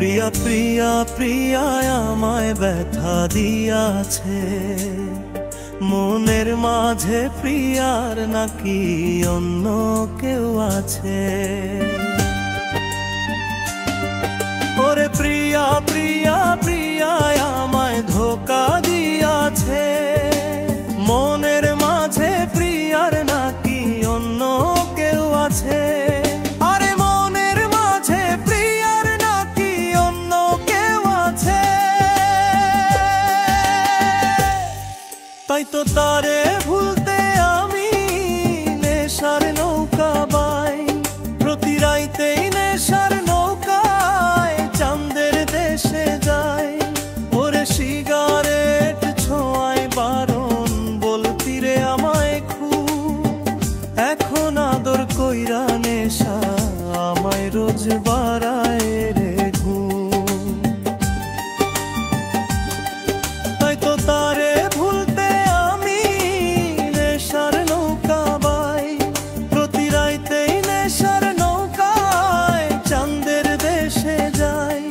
প্রিয়া প্রিয়া প্রিয়া আমায় ব্যথা দিয়াছে, মনের মাঝে প্রিয়ার নাকি অন্য কেউ আছে। ওরে প্রিয়া প্রিয়া প্রিয়া আমায় ধোকা দিয়াছে, মনের মাঝে প্রিয়ার নাকি অন্য কেউ আছে। আরে মনের মাঝে প্রিয়ার নাকি অন্য কেউ আছে, তাই তো তারে ভুলতে আমি নেশার নৌকা বাই, প্রতি রাইতেই নেশার নৌকায় চাঁদের দেশে যাই। ওরে সিগারেট ছোঁয়ায় বারণ বলতি রে আমায় খুব, এখন আদর কইরা নেশা আমায় রোজ বাড়ায় রে ঘুম। তাই তো তারে ভুলতে আমি নেশার নৌকা বাই, প্রতি রাইতেই নেশার নৌকায় চাঁদের দেশে যাই।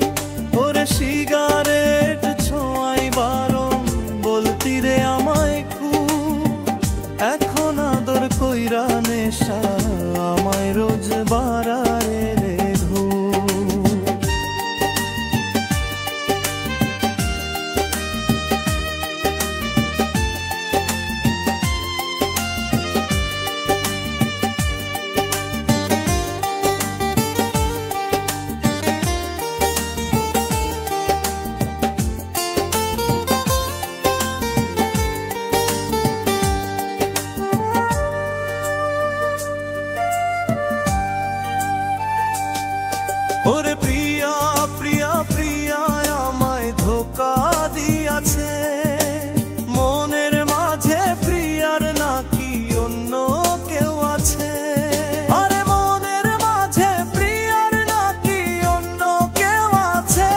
ওরে সিগারেট ছোঁয়াই বারণ বলতি রে আমায় খুব, এখন আদর কইরা নেশা আমায় রোজ বাড়ায় রে ঘুম। ওরে প্রিয়া প্রিয়া প্রিয়া আমায় ধোকা দিয়াছে, মনের মাঝে প্রিয়ার নাকি অন্য কেউ আছে। আরে মনের মাঝে প্রিয়ার নাকি অন্য কেউ আছে।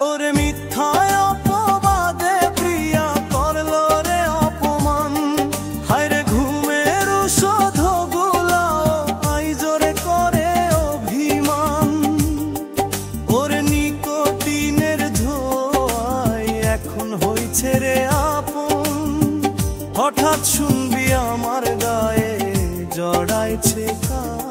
ওরে মিথ্যায় অপবাদে প্রিয়া করলো রে অপমান, হায় রে ঘুমের ওষুধ ছেড়ে আপন, হঠাৎ শুনবি আমার গায়ে জড়াইছে কাফন।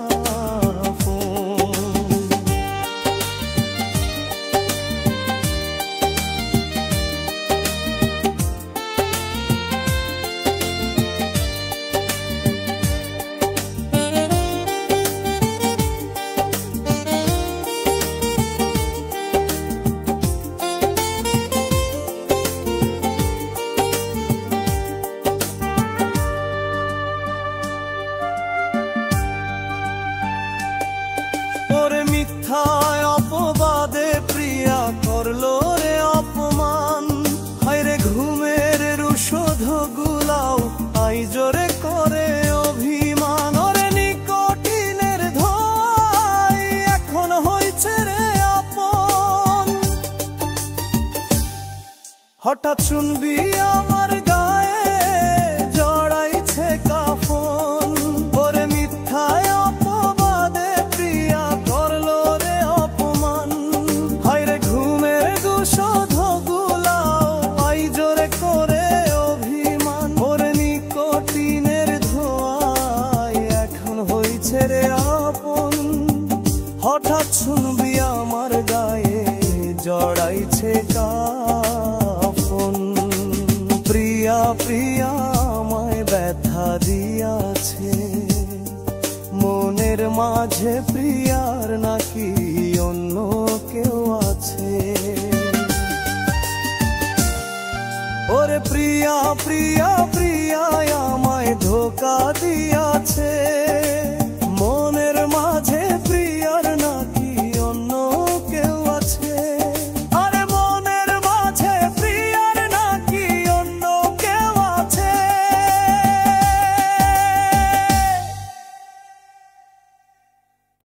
মিথ্যায় অপবাদে প্রিয়া করলো রে অপমান, হায় রে ঘুমের ঔষধ গুলাও আই জোরে করে অভিমান। ওরে নিকোটিনের ধোঁয়ায় এখন হইছে রে আপন, হঠাৎ শুনবি আমার গায়ে জড়াইছে কাফন। ওরে মিথ্যায় অপবাদে প্রিয়া করলো রে অপমান, হায় রে ঘুমের ঔষধ গুলাও আই জোরে করে অভিমান। ওরে নিকোটিনের ধোঁয়ায় এখন হইছে রে আপন, হঠাৎ শুনবি আমার গায়ে জড়াইছে কাফন। প্রিয়া প্রিয়া আমায় ব্যথা দিয়াছে, মনের মাঝে প্রিয়ার নাকি অন্য কেউ আছে। ওরে প্রিয়া প্রিয়া প্রিয়া আমায় ধোকা দিয়াছে,